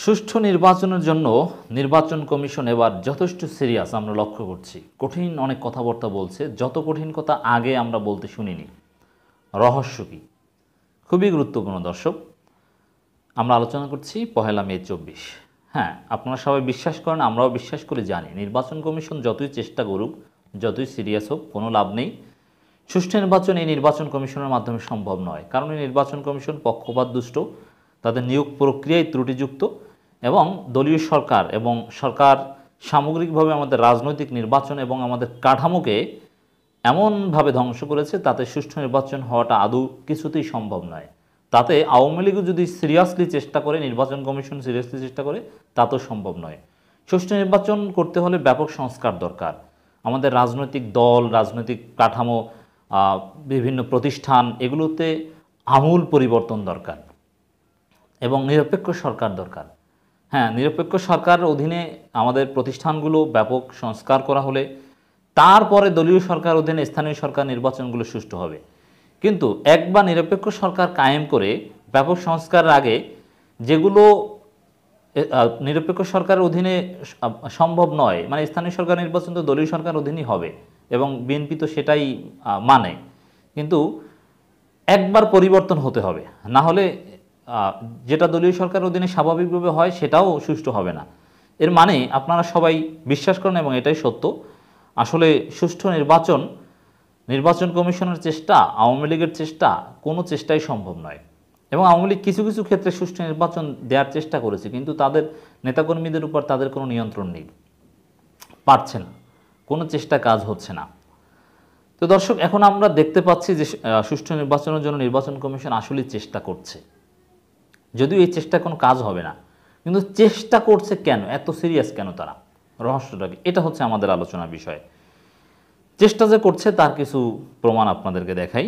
সুষ্ঠু নির্বাচনের জন্য নির্বাচন কমিশন এবার যথেষ্ট সিরিয়াস আমরা লক্ষ্য করছি। কঠিন অনেক কথাবার্তা বলছে, যত কঠিন কথা আগে আমরা বলতে শুনিনি। রহস্য কী? খুবই গুরুত্বপূর্ণ দর্শক, আমরা আলোচনা করছি 1 মে 24। হ্যাঁ, আপনারা সবাই বিশ্বাস করেন, আমরাও বিশ্বাস করে জানি নির্বাচন কমিশন যতই চেষ্টা করুক, যতই সিরিয়াস হোক, কোনো লাভ নেই। সুষ্ঠু নির্বাচন এই নির্বাচন কমিশনের মাধ্যমে সম্ভব নয়, কারণ এই নির্বাচন কমিশন পক্ষপাত দুষ্ট, তাদের নিয়োগ প্রক্রিয়ায় ত্রুটিযুক্ত এবং দলীয় সরকার এবং সরকার সামগ্রিকভাবে আমাদের রাজনৈতিক নির্বাচন এবং আমাদের কাঠামোকে এমনভাবে ধ্বংস করেছে, তাতে সুষ্ঠু নির্বাচন হওয়াটা আদৌ কিছুতেই সম্ভব নয়। তাতে আওয়ামী লীগও যদি সিরিয়াসলি চেষ্টা করে, নির্বাচন কমিশন সিরিয়াসলি চেষ্টা করে, তাতেও সম্ভব নয়। সুষ্ঠু নির্বাচন করতে হলে ব্যাপক সংস্কার দরকার। আমাদের রাজনৈতিক দল, রাজনৈতিক কাঠামো, বিভিন্ন প্রতিষ্ঠান, এগুলোতে আমূল পরিবর্তন দরকার এবং নিরপেক্ষ সরকার দরকার। হ্যাঁ, নিরপেক্ষ সরকার অধীনে আমাদের প্রতিষ্ঠানগুলো ব্যাপক সংস্কার করা হলে তারপরে দলীয় সরকার অধীনে স্থানীয় সরকার নির্বাচনগুলো সুষ্ঠু হবে। কিন্তু একবার নিরপেক্ষ সরকার কায়েম করে ব্যাপক সংস্কারের আগে যেগুলো নিরপেক্ষ সরকারের অধীনে সম্ভব নয়, মানে স্থানীয় সরকার নির্বাচন তো দলীয় সরকার অধীনেই হবে এবং বিএনপি তো সেটাই মানে, কিন্তু একবার পরিবর্তন হতে হবে, না হলে যেটা দলীয় সরকার অধীনে স্বাভাবিকভাবে হয় সেটাও সুষ্ঠু হবে না। এর মানে আপনারা সবাই বিশ্বাস করেন এবং এটাই সত্য, আসলে সুষ্ঠু নির্বাচন কমিশনের চেষ্টা, আওয়ামী লীগের চেষ্টা, কোনো চেষ্টাই সম্ভব নয়। এবং আওয়ামী লীগ কিছু কিছু ক্ষেত্রে সুষ্ঠু নির্বাচন দেওয়ার চেষ্টা করেছে, কিন্তু তাদের নেতাকর্মীদের উপর তাদের কোনো নিয়ন্ত্রণ নেই, পারছে না, কোনো চেষ্টা কাজ হচ্ছে না। তো দর্শক, এখন আমরা দেখতে পাচ্ছি যে সুষ্ঠু নির্বাচনের জন্য নির্বাচন কমিশন আসলেই চেষ্টা করছে, যদিও এই চেষ্টা কোনো কাজ হবে না, কিন্তু চেষ্টা করছে কেন, এত সিরিয়াস কেন তারা, রহস্যটা কি? এটা হচ্ছে আমাদের আলোচনার বিষয়। চেষ্টা যে করছে তার কিছু প্রমাণ আপনাদেরকে দেখাই।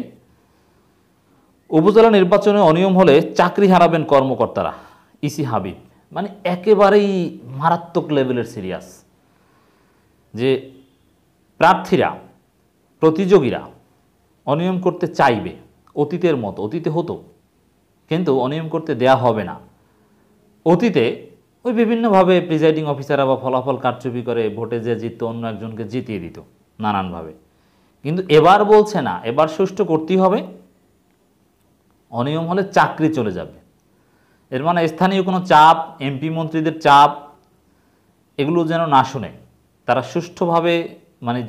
উপজেলা নির্বাচনে অনিয়ম হলে চাকরি হারাবেন কর্মকর্তারা, ইসি হাবিব। মানে একেবারেই মারাত্মক লেভেলের সিরিয়াস, যে প্রার্থীরা, প্রতিযোগীরা অনিয়ম করতে চাইবে, অতীতের মতো, অতীতে হতো, কিন্তু অনিয়ম করতে দেয়া হবে না। অতীতে ওই বিভিন্নভাবে প্রিজাইডিং অফিসাররা বা ফলাফল কারচুপি করে ভোটে যে জিততো অন্য একজনকে জিতিয়ে দিত নানানভাবে, কিন্তু এবার বলছে না, এবার সুষ্ঠু করতেই হবে, অনিয়ম হলে চাকরি চলে যাবে। এর মানে স্থানীয় কোনো চাপ, এমপি মন্ত্রীদের চাপ, এগুলো যেন না শুনে তারা সুষ্ঠুভাবে, মানে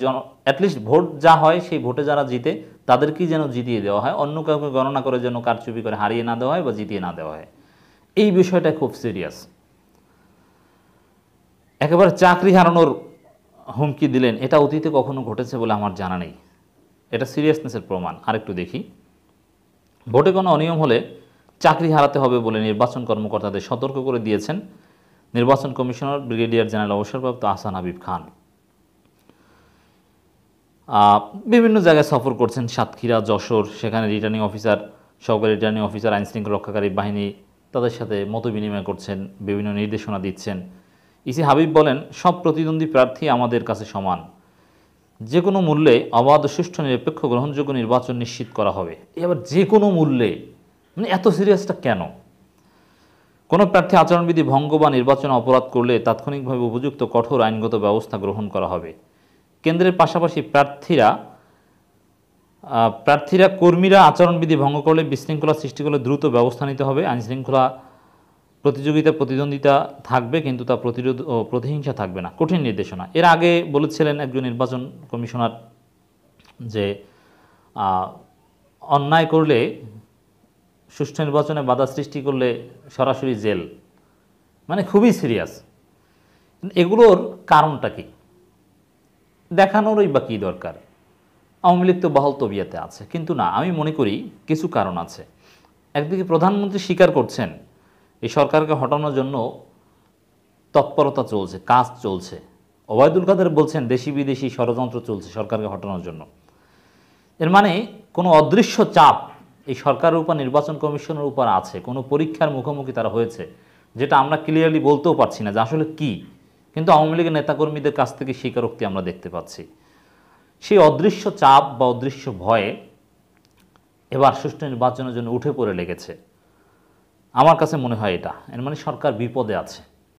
অ্যাটলিস্ট ভোট যা হয় সেই ভোটে যারা জিতে তাদেরকেই যেন জিতিয়ে দেওয়া হয়, অন্য কাউকে গণনা করে যেন কারচুপি করে হারিয়ে না দেওয়া হয় বা জিতিয়ে না দেওয়া হয়। এই বিষয়টা খুব সিরিয়াস। একেবারে চাকরি হারানোর হুমকি দিলেন, এটা অতীতে কখনো ঘটেছে বলে আমার জানা নেই। এটা সিরিয়াসনেসের প্রমাণ। আরেকটু দেখি। ভোটে কোনো অনিয়ম হলে চাকরি হারাতে হবে বলে নির্বাচন কর্মকর্তাদের সতর্ক করে দিয়েছেন নির্বাচন কমিশনার ব্রিগেডিয়ার জেনারেল অবসরপ্রাপ্ত আহসান হাবিব খান। বিভিন্ন জায়গায় সফর করছেন, সাতক্ষীরা, যশোর, সেখানে রিটার্নিং অফিসার, সহকারী রিটার্নিং অফিসার, আইনশৃঙ্খলা রক্ষাকারী বাহিনী, তাদের সাথে মত বিনিময় করছেন, বিভিন্ন নির্দেশনা দিচ্ছেন। ইসি হাবিব বলেন, সব প্রতিদ্বন্দ্বী প্রার্থী আমাদের কাছে সমান, যে কোনো মূল্যে অবাধ, সুষ্ঠু, নিরপেক্ষ, গ্রহণযোগ্য নির্বাচন নিশ্চিত করা হবে। এবার যে কোনো মূল্যে, মানে এত সিরিয়াসটা কেন? কোনো প্রার্থী আচরণবিধি ভঙ্গ বা নির্বাচনে অপরাধ করলে তাৎক্ষণিকভাবে উপযুক্ত কঠোর আইনগত ব্যবস্থা গ্রহণ করা হবে। কেন্দ্রের পাশাপাশি প্রার্থীরা কর্মীরা আচরণবিধি ভঙ্গ করলে, বিশৃঙ্খলা সৃষ্টি করলে দ্রুত ব্যবস্থা নিতে হবে। আইনশৃঙ্খলা প্রতিদ্বন্দ্বিতা থাকবে, কিন্তু তা প্রতিরোধ ও প্রতিহিংসা থাকবে না। কঠিন নির্দেশনা। এর আগে বলেছিলেন একজন নির্বাচন কমিশনার যে অন্যায় করলে, সুষ্ঠু নির্বাচনে বাধা সৃষ্টি করলে সরাসরি জেল, মানে খুবই সিরিয়াস। এগুলোর কারণটা কি? দেখানোরই বা কী দরকার? আওয়ামী লীগ তো বহাল তবিয়াতে আছে, কিন্তু না, আমি মনে করি কিছু কারণ আছে। একদিকে প্রধানমন্ত্রী স্বীকার করছেন এই সরকারকে হটানোর জন্য তৎপরতা চলছে, কাজ চলছে। ওবায়দুল কাদের বলছেন দেশি বিদেশি ষড়যন্ত্র চলছে সরকারকে হটানোর জন্য। এর মানে কোনো অদৃশ্য চাপ এই সরকারের উপর, নির্বাচন কমিশনের উপর আছে, কোনো পরীক্ষার মুখোমুখি তারা হয়েছে, যেটা আমরা ক্লিয়ারলি বলতেও পারছি না যে আসলে কী, কিন্তু আওয়ামী লীগের নেতাকর্মীদের কাছ থেকে স্বীকারোক্তি আমরা দেখতে পাচ্ছি। সেই অদৃশ্য চাপ বা অদৃশ্য ভয়ে এবার সুষ্ঠু নির্বাচনের জন্য উঠে পড়ে লেগেছে। আমার কাছে মনে হয় এটা এর মানে সরকার বিপদে আছে।